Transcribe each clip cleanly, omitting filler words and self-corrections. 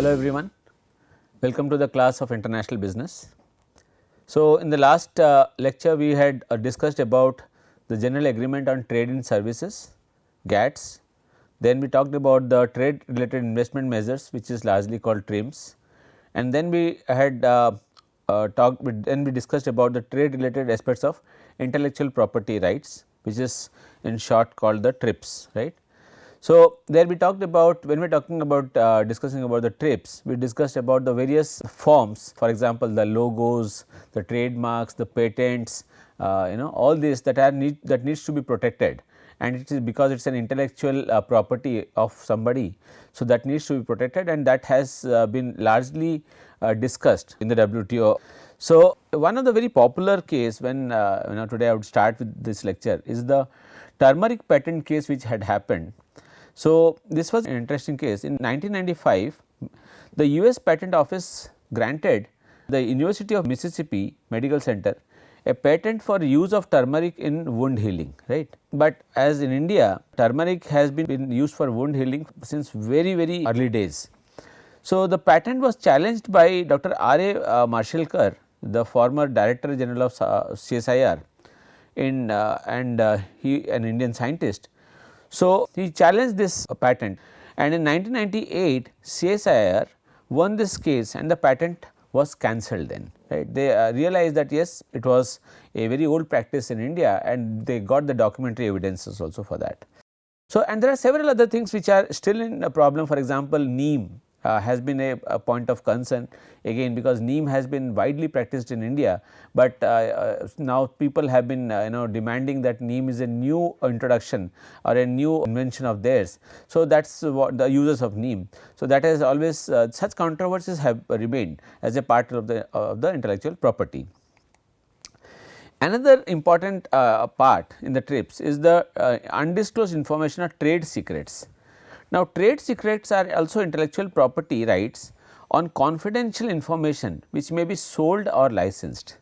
Hello everyone, welcome to the class of International Business. So, in the last lecture we had discussed about the General Agreement on Trade in Services GATS, then we talked about the trade related investment measures which is largely called TRIMS, and then we had we discussed about the trade related aspects of intellectual property rights, which is in short called the TRIPS, right. So, there we talked about, when we are talking about discussing about the TRIPS, we discussed about the various forms, for example, the logos, the trademarks, the patents, all this that needs to be protected, and it is because it is an intellectual property of somebody. So, that needs to be protected, and that has been largely discussed in the WTO. So, one of the very popular case when today I would start with this lecture is the turmeric patent case which had happened. So, this was an interesting case. In 1995, the US Patent Office granted the University of Mississippi Medical Center a patent for use of turmeric in wound healing, right. But as in India, turmeric has been used for wound healing since very early days. So, the patent was challenged by Dr. R. A. Marshalkar, the former Director General of CSIR he an Indian scientist. So, he challenged this patent, and in 1998 CSIR won this case and the patent was cancelled then, right. They realized that yes, it was a very old practice in India, and they got the documentary evidences also for that. So, and there are several other things which are still in a problem. For example, neem has been a point of concern again, because neem has been widely practiced in India, but now people have been demanding that neem is a new introduction or a new invention of theirs. So, that is what the users of neem. So, that has always such controversies have remained as a part of the intellectual property. Another important part in the TRIPS is the undisclosed information of trade secrets. Now, trade secrets are also intellectual property rights on confidential information which may be sold or licensed.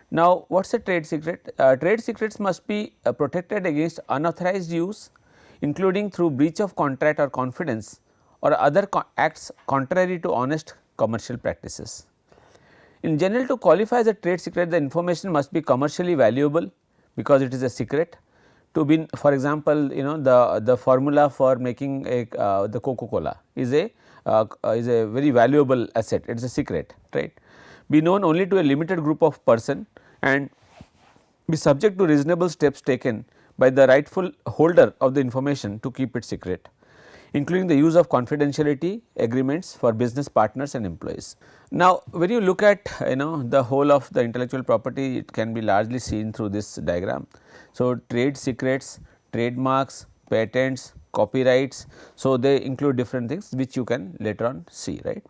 Now, what is a trade secret? Trade secrets must be protected against unauthorized use, including through breach of contract or confidence or other acts contrary to honest commercial practices. In general, to qualify as a trade secret, the information must be commercially valuable because it is a secret. To be, for example, the formula for making the Coca-Cola is a very valuable asset, it is a secret, right. Be known only to a limited group of person and be subject to reasonable steps taken by the rightful holder of the information to keep it secret, including the use of confidentiality agreements for business partners and employees. Now, when you look at the whole of the intellectual property, it can be largely seen through this diagram. So, trade secrets, trademarks, patents, copyrights. So, they include different things which you can later on see, right.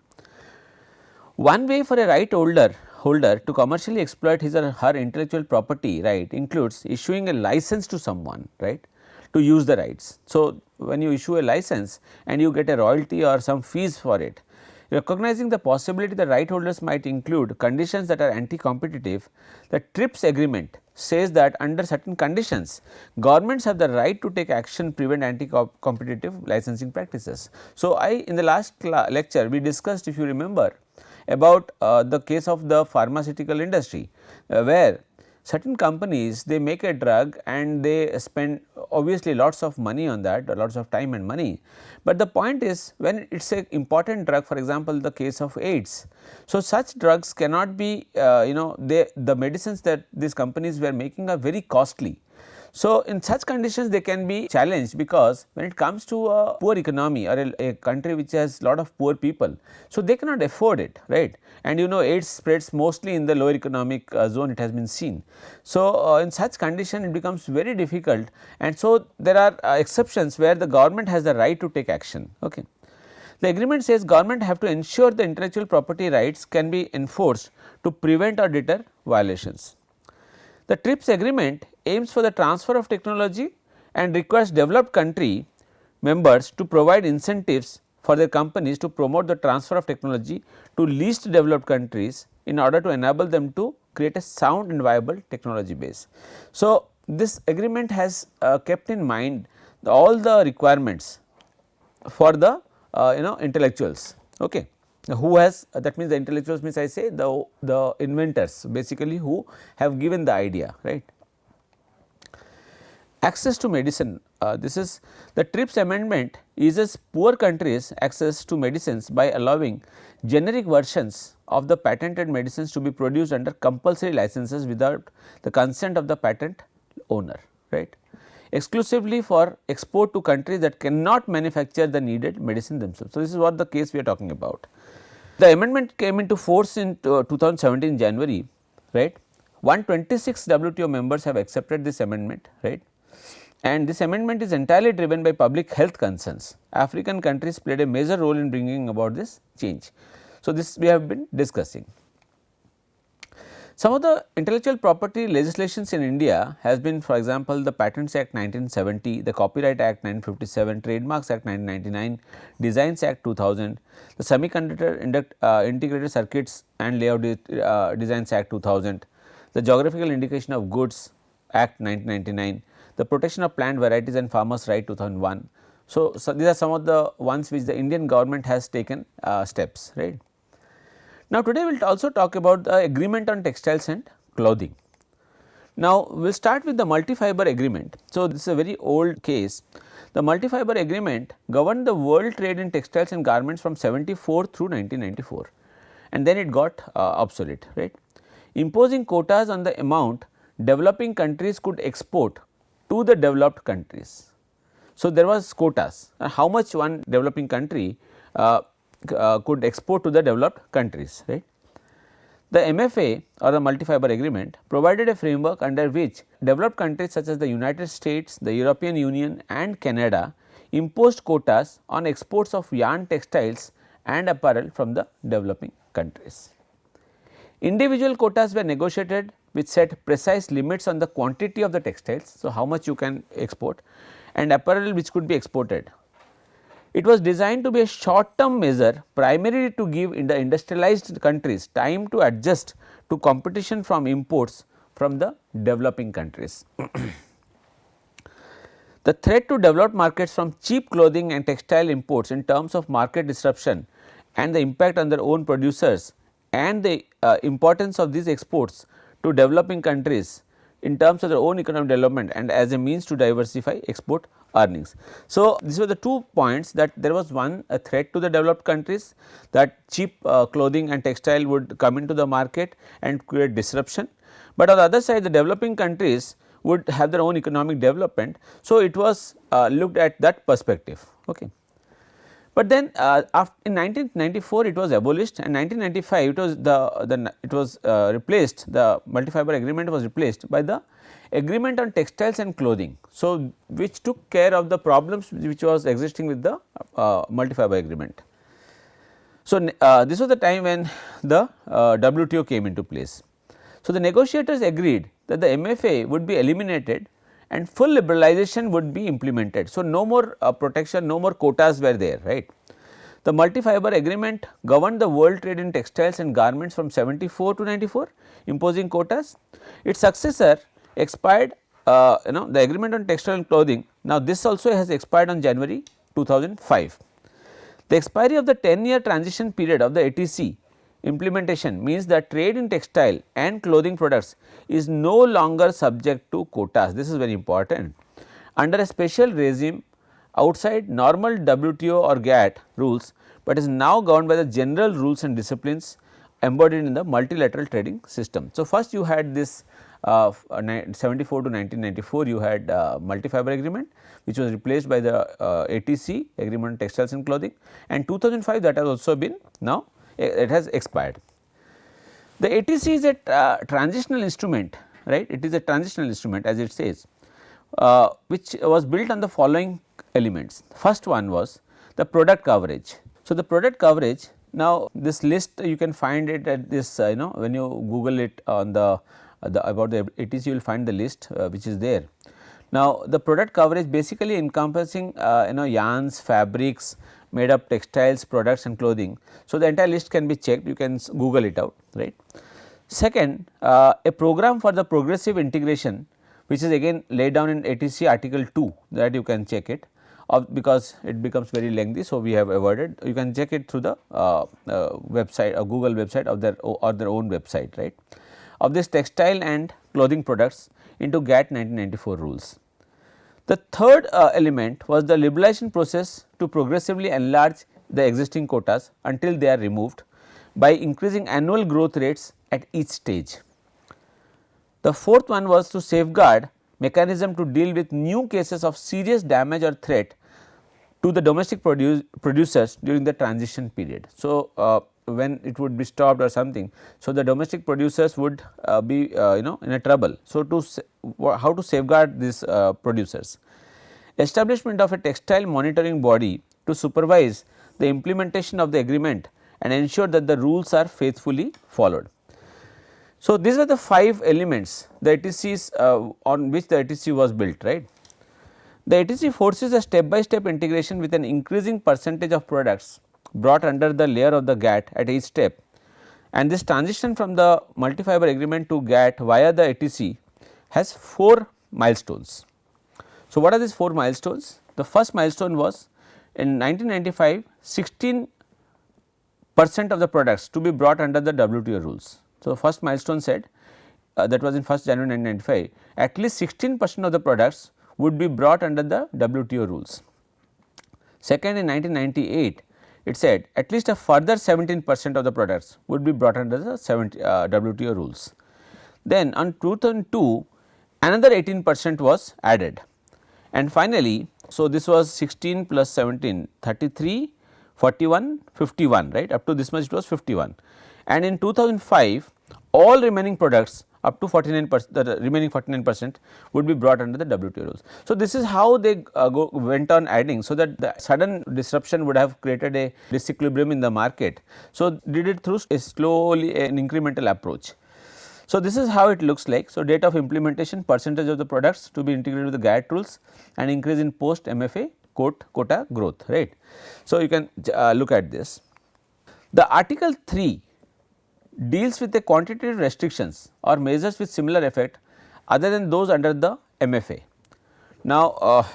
One way for a right holder to commercially exploit his or her intellectual property right includes issuing a license to someone, right, to use the rights. So, when you issue a license and you get a royalty or some fees for it, recognizing the possibility that right holders might include conditions that are anti-competitive, the TRIPS agreement says that under certain conditions, governments have the right to take action to prevent anti-competitive licensing practices. So, in the last lecture we discussed, if you remember, about the case of the pharmaceutical industry, where certain companies they make a drug and they spend obviously lots of money on that, lots of time and money, but the point is when it is a important drug, for example, the case of AIDS. So, such drugs cannot be the medicines that these companies were making are very costly. So, in such conditions they can be challenged, because when it comes to a poor economy or a country which has lot of poor people, so they cannot afford it, right, and AIDS spreads mostly in the lower economic zone, it has been seen. So, in such condition it becomes very difficult, and so there are exceptions where the government has the right to take action. Okay. The agreement says government have to ensure the intellectual property rights can be enforced to prevent or deter violations. The TRIPS agreement aims for the transfer of technology and requires developed country members to provide incentives for their companies to promote the transfer of technology to least developed countries in order to enable them to create a sound and viable technology base. So, this agreement has kept in mind all the requirements for the intellectuals. Okay. who has that means the intellectuals means I say the inventors basically who have given the idea, right. Access to medicine, this is the TRIPS amendment eases poor countries access to medicines by allowing generic versions of the patented medicines to be produced under compulsory licenses without the consent of the patent owner, right, exclusively for export to countries that cannot manufacture the needed medicine themselves. So, this is what the case we are talking about. The amendment came into force in 2017 January, right. 126 WTO members have accepted this amendment, right, and this amendment is entirely driven by public health concerns. African countries played a major role in bringing about this change. So, this we have been discussing. Some of the intellectual property legislations in India has been, for example, the Patents Act 1970, the Copyright Act 1957, Trademarks Act 1999, Designs Act 2000, the Semiconductor Integrated Circuits and Layout Designs Act 2000, the Geographical Indication of Goods Act 1999, the Protection of Plant Varieties and Farmers' Right 2001. So, these are some of the ones which the Indian government has taken steps, right. Now, today we will also talk about the agreement on textiles and clothing. Now, we will start with the multi-fiber agreement. So, this is a very old case. The multi-fiber agreement governed the world trade in textiles and garments from 74 through 1994, and then it got obsolete, right, imposing quotas on the amount developing countries could export to the developed countries. So, there was quotas how much one developing country could export to the developed countries, right. The MFA or the multi-fiber agreement provided a framework under which developed countries such as the United States, the European Union and Canada imposed quotas on exports of yarn textiles and apparel from the developing countries. Individual quotas were negotiated which set precise limits on the quantity of the textiles. So, how much you can export and apparel which could be exported. It was designed to be a short term measure primarily to give in the industrialized countries time to adjust to competition from imports from the developing countries. The threat to developed markets from cheap clothing and textile imports in terms of market disruption and the impact on their own producers and the importance of these exports to developing countries in terms of their own economic development and as a means to diversify export earnings. So, these were the 2 points, that there was one a threat to the developed countries, that cheap clothing and textile would come into the market and create disruption, but on the other side the developing countries would have their own economic development. So, it was looked at that perspective. Okay. But then in 1994 it was abolished, and 1995 it was replaced, the multi-fiber agreement was replaced by the agreement on textiles and clothing. So, which took care of the problems which was existing with the multi-fiber agreement. So, this was the time when the WTO came into place. So, the negotiators agreed that the MFA would be eliminated and full liberalization would be implemented. So, no more protection, no more quotas were there, right. The multi-fiber agreement governed the world trade in textiles and garments from 74 to 94, imposing quotas. Its successor expired, the agreement on textile and clothing. Now, this also has expired on January 2005. The expiry of the 10-year transition period of the ATC implementation means that trade in textile and clothing products is no longer subject to quotas. This is very important. Under a special regime outside normal WTO or GATT rules, but is now governed by the general rules and disciplines embodied in the multilateral trading system. So, first you had this 74 to 1994 you had multi-fiber agreement, which was replaced by the ATC agreement on textiles and clothing, and 2005 that has also been now it has expired. The ATC is a transitional instrument, right, it is a transitional instrument as it says, which was built on the following elements. First one was the product coverage. So, the product coverage, now this list you can find it at this when you Google it on the about the ATC you will find the list which is there. Now, the product coverage basically encompassing yarns, fabrics, made up textiles, products and clothing. So, the entire list can be checked, you can Google it out, right. Second, a program for the progressive integration, which is again laid down in ATC article 2, that you can check it, of, because it becomes very lengthy. So, we have avoided. You can check it through the website, Google website of their or their own website, right, of this textile and clothing products into GATT 1994 rules. The third element was the liberalization process to progressively enlarge the existing quotas until they are removed by increasing annual growth rates at each stage. The fourth one was to safeguard mechanism to deal with new cases of serious damage or threat to the domestic producers during the transition period. So, when it would be stopped or something, so the domestic producers would be in a trouble. So, how to safeguard these producers? Establishment of a textile monitoring body to supervise the implementation of the agreement and ensure that the rules are faithfully followed. So, these are the 5 elements the ATCs on which the ATC was built, right. The ATC forces a step by step integration with an increasing percentage of products brought under the layer of the GATT at each step, and this transition from the multi-fiber agreement to GATT via the ATC has 4 milestones. So, what are these 4 milestones? The first milestone was in 1995, 16% of the products to be brought under the WTO rules. So, first milestone said that was in 1st January 1995, at least 16% of the products would be brought under the WTO rules. Second, in 1998, it said at least a further 17% of the products would be brought under the WTO rules. Then on 2002, another 18% was added, and finally, so this was 16 plus 17, 33, 41, 51, right, up to this much it was 51, and in 2005 all remaining products up to 49%, the remaining 49% would be brought under the WTO rules. So, this is how they went on adding, so that the sudden disruption would have created a disequilibrium in the market. So, did it through a slowly an incremental approach. So, this is how it looks like. So, date of implementation, percentage of the products to be integrated with the GATT rules, and increase in post MFA quota growth, right. So, you can look at this. The Article 3 deals with the quantitative restrictions or measures with similar effect other than those under the MFA. Now,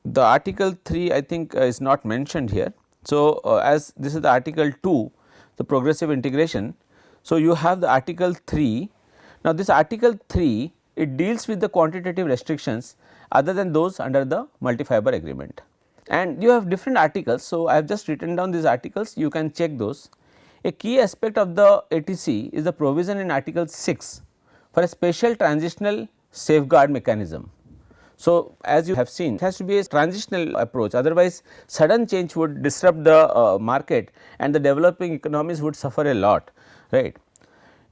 the Article 3 I think is not mentioned here. So, as this is the Article 2, the progressive integration. So, you have the Article 3. Now, this Article 3, it deals with the quantitative restrictions other than those under the multi-fiber agreement, and you have different articles. So, I have just written down these articles, you can check those. A key aspect of the ATC is the provision in Article 6 for a special transitional safeguard mechanism. So, as you have seen, it has to be a transitional approach, otherwise sudden change would disrupt the market and the developing economies would suffer a lot, right.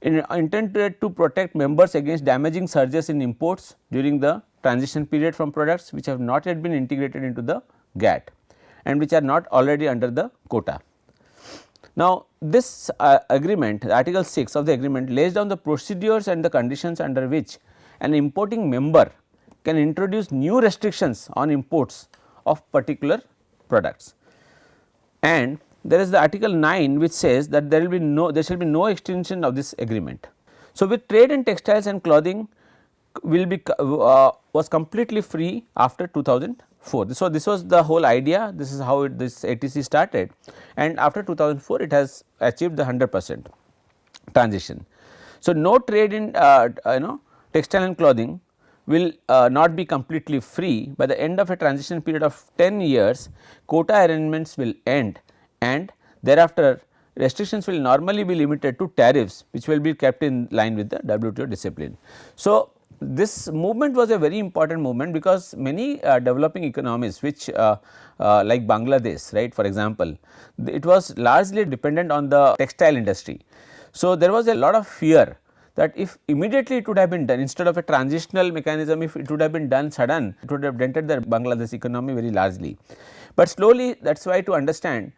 Intended to protect members against damaging surges in imports during the transition period from products which have not yet been integrated into the GATT and which are not already under the quota. Now, this agreement, Article 6 of the agreement, lays down the procedures and the conditions under which an importing member can introduce new restrictions on imports of particular products. And there is the Article 9 which says that there shall be no extension of this agreement. So, with trade in textiles and clothing will be was completely free after 2004. So, this was the whole idea, this is how this ATC started, and after 2004 it has achieved the 100% transition. So, no trade in textile and clothing will not be completely free. By the end of a transition period of 10 years, quota arrangements will end, and thereafter restrictions will normally be limited to tariffs which will be kept in line with the WTO discipline. So, this movement was a very important movement because many developing economies which like Bangladesh, right, for example, it was largely dependent on the textile industry. So, there was a lot of fear that if immediately it would have been done instead of a transitional mechanism, if it would have been done sudden, it would have dented the Bangladesh economy very largely. But slowly, that is why to understand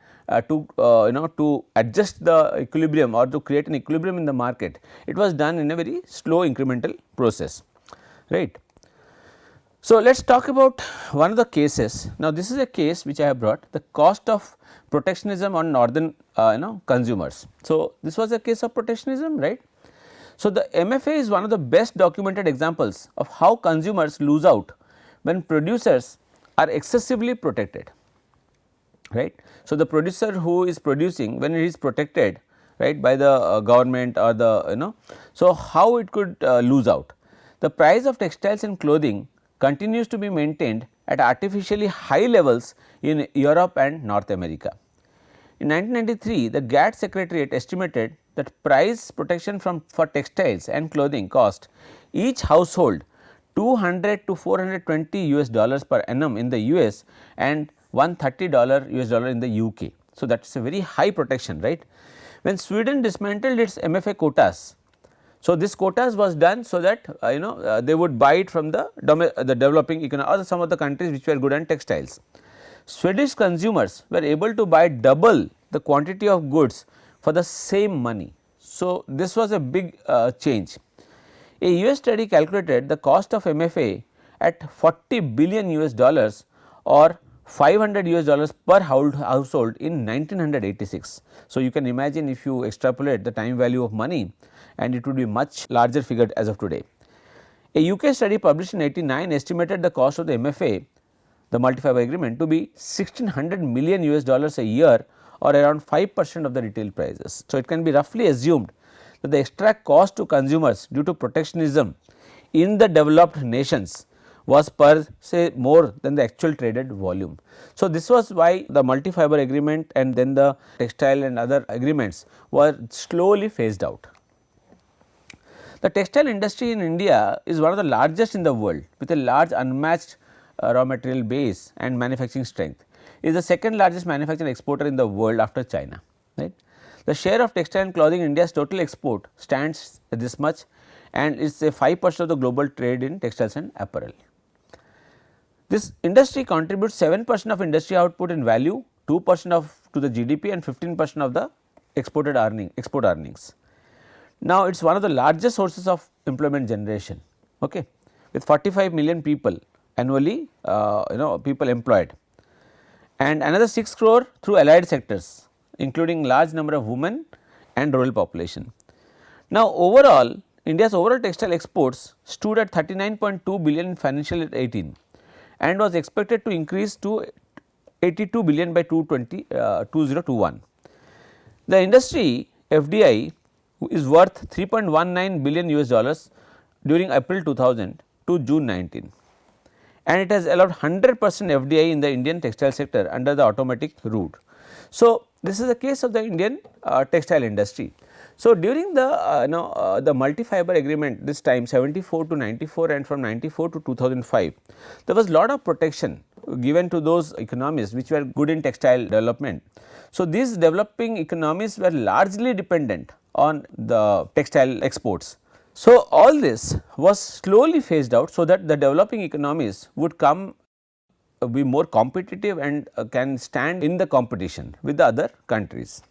to adjust the equilibrium or to create an equilibrium in the market, it was done in a very slow incremental process, right. So, let us talk about one of the cases. Now, this is a case which I have brought, the cost of protectionism on northern consumers. So, this was a case of protectionism, right. So, the MFA is one of the best documented examples of how consumers lose out when producers are excessively protected, right. So, the producer who is producing, when it is protected, right, by the government or the so how it could lose out. The price of textiles and clothing continues to be maintained at artificially high levels in Europe and North America. In 1993, the GATT Secretariat estimated that price protection for textiles and clothing cost each household 200 to 420 US dollars per annum in the US and $130 US dollar in the UK. So, that is a very high protection, right. When Sweden dismantled its MFA quotas, so this quotas was done so that they would buy it from the developing economy or some of the countries which were good on textiles. Swedish consumers were able to buy double the quantity of goods for the same money. So, this was a big change. A US study calculated the cost of MFA at 40 billion US dollars or 500 US dollars per household in 1986. So, you can imagine if you extrapolate the time value of money, and it would be much larger figure as of today. A UK study published in 89 estimated the cost of the MFA, the multi-fiber agreement, to be 1600 million US dollars a year or around 5% of the retail prices. So, it can be roughly assumed that the extra cost to consumers due to protectionism in the developed nations was per se more than the actual traded volume. So, this was why the multi-fiber agreement and then the textile and other agreements were slowly phased out. The textile industry in India is one of the largest in the world with a large unmatched raw material base and manufacturing strength. It is the second largest manufacturing exporter in the world after China, right. The share of textile and clothing in India's total export stands at this much, and it is a 5% of the global trade in textiles and apparel. This industry contributes 7% of industry output in value, 2% to the GDP and 15% of the export earnings. Now, it is one of the largest sources of employment generation, okay, with 45 million people annually people employed, and another 6 crore through allied sectors including large number of women and rural population. Now, overall India's overall textile exports stood at 39.2 billion in financial year 18 and was expected to increase to 82 billion by 2021. The industry FDI is worth 3.19 billion US dollars during April 2000 to June 19, and it has allowed 100% FDI in the Indian textile sector under the automatic route. So, this is the case of the Indian textile industry. So, during the multi-fiber agreement this time 74 to 94 and from 94 to 2005, there was lot of protection given to those economies which were good in textile development. So, these developing economies were largely dependent on the textile exports. So, all this was slowly phased out so that the developing economies would be more competitive and can stand in the competition with the other countries.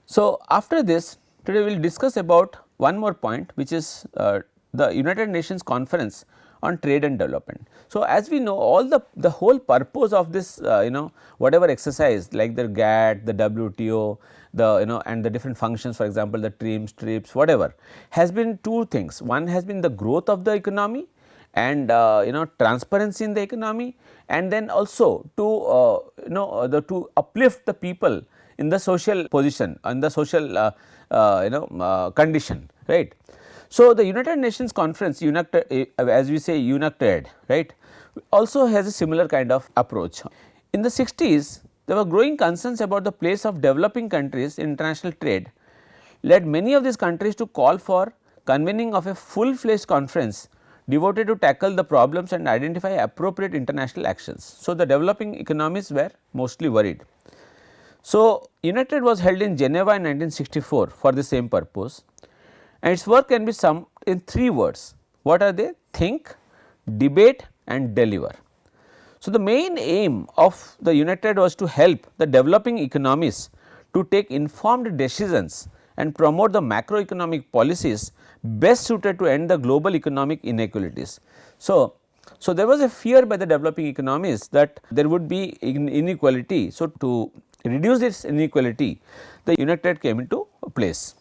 So, after this today we will discuss about one more point, which is the United Nations Conference on Trade and Development. So, as we know, all the whole purpose of this whatever exercise like the GATT, the WTO, and the different functions, for example, the TRIPS, whatever, has been two things. One has been the growth of the economy and transparency in the economy, and then also to to uplift the people in the social position and the social condition, right. So, the United Nations Conference, as we say UNCTAD, right, also has a similar kind of approach. In the 60s, there were growing concerns about the place of developing countries in international trade, led many of these countries to call for convening of a full-fledged conference devoted to tackle the problems and identify appropriate international actions. So, the developing economies were mostly worried. So, UNCTAD was held in Geneva in 1964 for the same purpose, and its work can be summed in 3 words. What are they? Think, debate and deliver. So, the main aim of the UNCTAD was to help the developing economies to take informed decisions and promote the macroeconomic policies best suited to end the global economic inequalities. So, there was a fear by the developing economies that there would be inequality. So, to reduce this inequality, the UNCTAD came into place.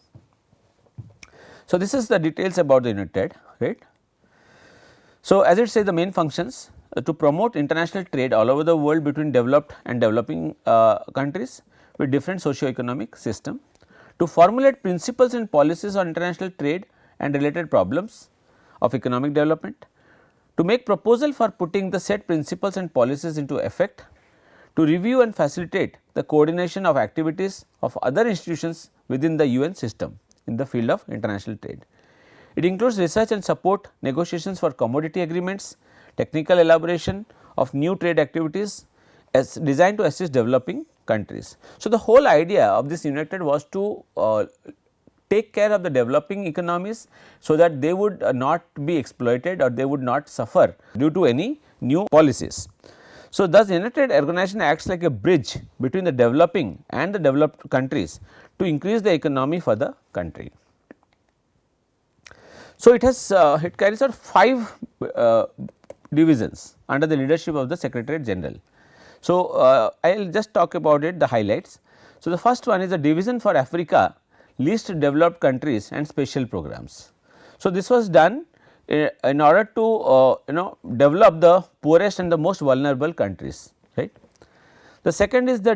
So, this is the details about the UNCTAD, right. So, as it says, the main functions, to promote international trade all over the world between developed and developing countries with different socio-economic system, to formulate principles and policies on international trade and related problems of economic development, to make proposal for putting the said principles and policies into effect, to review and facilitate the coordination of activities of other institutions within the UN system in the field of international trade. It includes research and support negotiations for commodity agreements, technical elaboration of new trade activities as designed to assist developing countries. So, the whole idea of this UNITED was to take care of the developing economies, so that they would not be exploited or they would not suffer due to any new policies. So, thus United Organization acts like a bridge between the developing and the developed countries to increase the economy for the country. So, it carries out 5 divisions under the leadership of the Secretariat General. So, I will just talk about it, the highlights. So, the first one is the division for Africa, least developed countries and special programs. So, this was done in order to develop the poorest and the most vulnerable countries, right. The second is the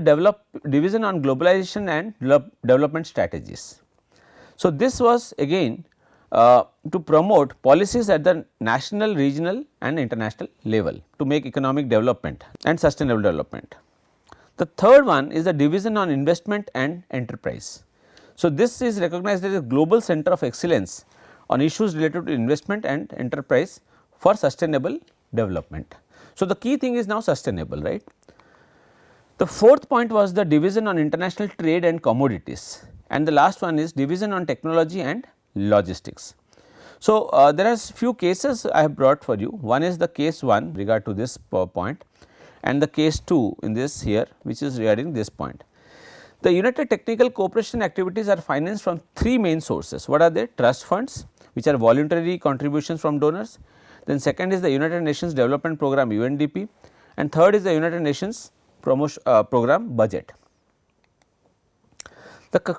division on globalization and development strategies. So, this was again to promote policies at the national, regional and international level to make economic development and sustainable development. The third one is the division on investment and enterprise. So, this is recognized as a global center of excellence on issues related to investment and enterprise for sustainable development. So, the key thing is now sustainable, right. The fourth point was the division on international trade and commodities, and the last one is division on technology and logistics. So, there are few cases I have brought for you. One is the case 1 regard to this point, and the case 2 in this here, which is regarding this point. The United Technical Cooperation activities are financed from 3 main sources. What are they? Trust funds, which are voluntary contributions from donors. Then second is the United Nations Development Program UNDP, and third is the United Nations program budget. Let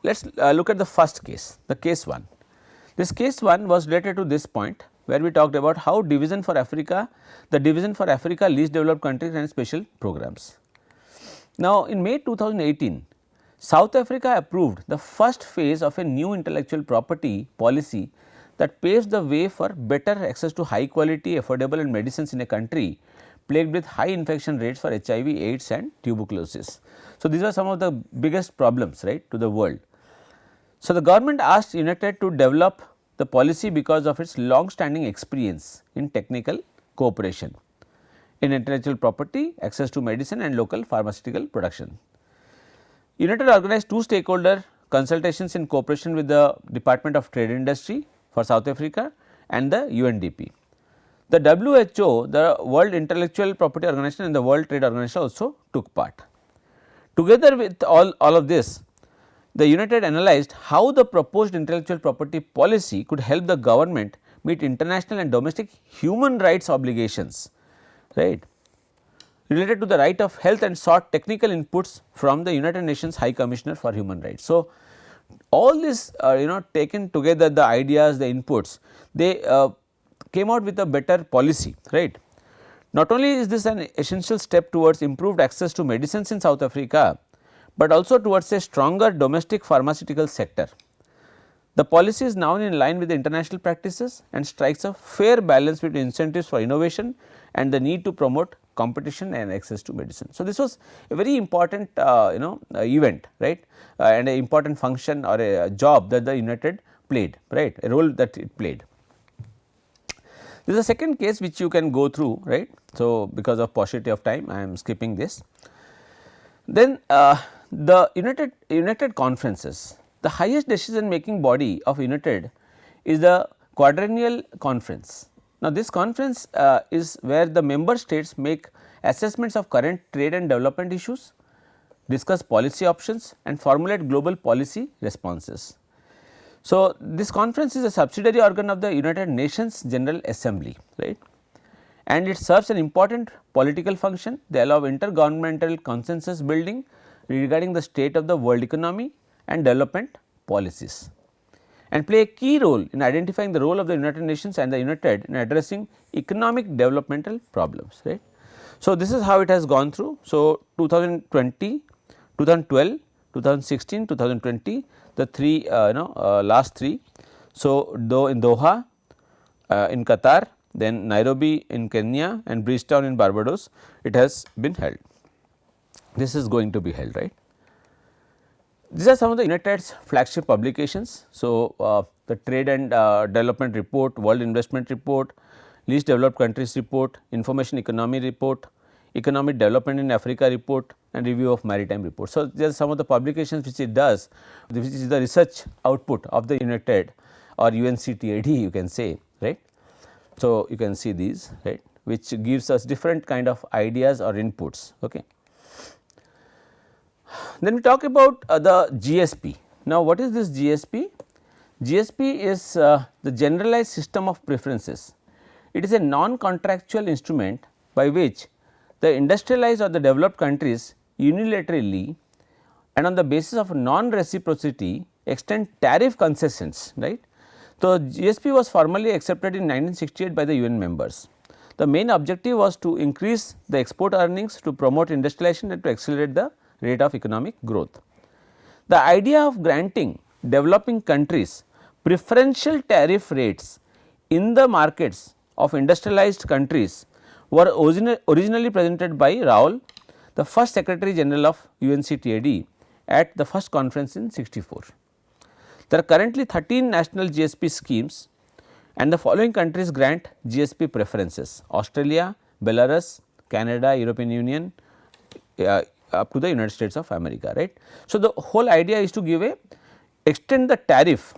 us look at the first case, the case 1. This case 1 was related to this point, where we talked about how division for Africa, the division for Africa, least developed countries and special programs. Now, in May 2018, South Africa approved the first phase of a new intellectual property policy that paves the way for better access to high quality, affordable and medicines in a country plagued with high infection rates for HIV, AIDS and tuberculosis. So, these are some of the biggest problems, right, to the world. So, the government asked UNITED to develop the policy because of its long standing experience in technical cooperation in intellectual property, access to medicine and local pharmaceutical production. UNITED organized 2 stakeholder consultations in cooperation with the Department of Trade and Industry for South Africa and the UNDP. The WHO, the World Intellectual Property Organization and the World Trade Organization also took part. Together with all of this, the UNITED analyzed how the proposed intellectual property policy could help the government meet international and domestic human rights obligations, right, related to the right of health, and sought technical inputs from the United Nations High Commissioner for Human Rights. So, all this taken together, the ideas, the inputs, they came out with a better policy, right. Not only is this an essential step towards improved access to medicines in South Africa, but also towards a stronger domestic pharmaceutical sector. The policy is now in line with the international practices and strikes a fair balance between incentives for innovation and the need to promote competition and access to medicine. So, this was a very important event, right, and an important function or a job that the UNITED played, right, a role that it played. This is the second case which you can go through, right. So, because of paucity of time I am skipping this. Then the United Conferences, the highest decision making body of UNITED is the Quadrennial Conference. Now, this conference is where the member states make assessments of current trade and development issues, discuss policy options and formulate global policy responses. So, this conference is a subsidiary organ of the United Nations General Assembly, right, and it serves an important political function. They allow intergovernmental consensus building regarding the state of the world economy and development policies. and play a key role in identifying the role of the United Nations and the UNITED in addressing economic developmental problems, right. So, this is how it has gone through. So, 2020, 2012, 2016, 2020, the three last three. So, though in Doha, in Qatar, then Nairobi in Kenya and Bridgetown in Barbados, it has been held. This is going to be held, right. These are some of the UNITED's flagship publications. So, the Trade and Development Report, World Investment Report, Least Developed Countries Report, Information Economy Report, Economic Development in Africa Report and Review of Maritime Report. So, these are some of the publications which it does, which is the research output of the UNITED or UNCTAD you can say, right. So, you can see these, right, which gives us different kind of ideas or inputs. Okay. Then we talk about the GSP. Now, what is this GSP? GSP is the generalized system of preferences. It is a non-contractual instrument by which the industrialized or the developed countries unilaterally and on the basis of non-reciprocity extend tariff concessions, right. So, GSP was formally accepted in 1968 by the UN members. The main objective was to increase the export earnings, to promote industrialization and to accelerate the rate of economic growth. The idea of granting developing countries preferential tariff rates in the markets of industrialized countries were originally presented by Raoul, the first Secretary General of UNCTAD at the first conference in 64. There are currently 13 national GSP schemes and the following countries grant GSP preferences: Australia, Belarus, Canada, European Union, up to the United States of America, right. So, the whole idea is to give a extend the tariff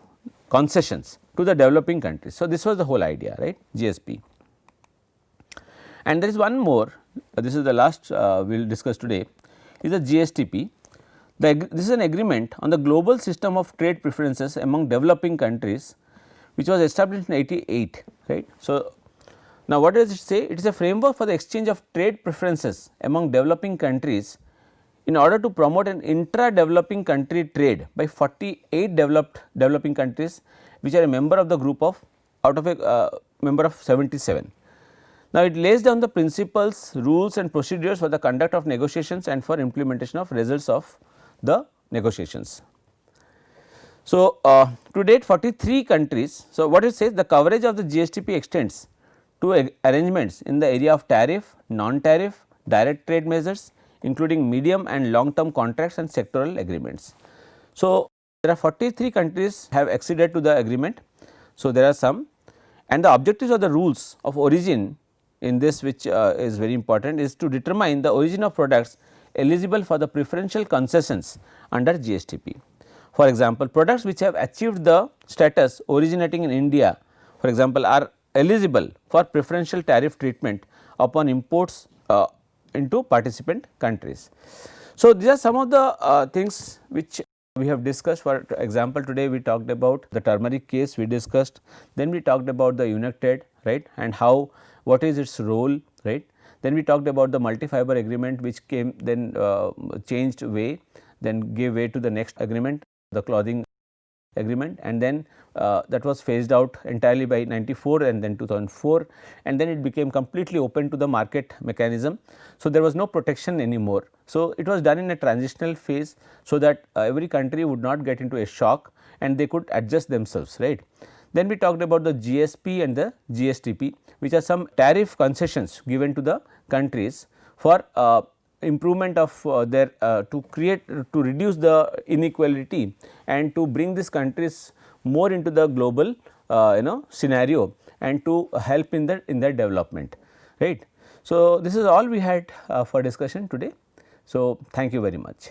concessions to the developing countries. So, this was the whole idea, right, GSP. And there is one more, this is the last we will discuss today, is the GSTP. This is an agreement on the global system of trade preferences among developing countries, which was established in 88, right. So, now what does it say? It is a framework for the exchange of trade preferences among developing countries in order to promote an intra-developing country trade by 48 developing countries, which are a member of the group of out of a member of 77. Now, it lays down the principles, rules and procedures for the conduct of negotiations and for implementation of results of the negotiations. So, to date 43 countries. So, what it says, the coverage of the GSTP extends to arrangements in the area of tariff, non-tariff, direct trade measures, including medium and long term contracts and sectoral agreements. So, there are 43 countries have acceded to the agreement. So, there are some, and the objectives of the rules of origin in this, which is very important, is to determine the origin of products eligible for the preferential concessions under GSTP. For example, products which have achieved the status originating in India, for example, are eligible for preferential tariff treatment upon imports into participant countries. So, these are some of the things which we have discussed. For example, today we talked about the turmeric case we discussed, then we talked about the UNITED, right, and how what is its role, right. Then we talked about the multi-fiber agreement, which came then changed way, then gave way to the next agreement, the clothing agreement, and then that was phased out entirely by 94 and then 2004, and then it became completely open to the market mechanism. So, there was no protection anymore. So, it was done in a transitional phase, so that every country would not get into a shock and they could adjust themselves, right. Then we talked about the GSP and the GSTP, which are some tariff concessions given to the countries for improvement of their to reduce the inequality and to bring these countries more into the global scenario and to help in their development, right. So, this is all we had for discussion today. So, thank you very much.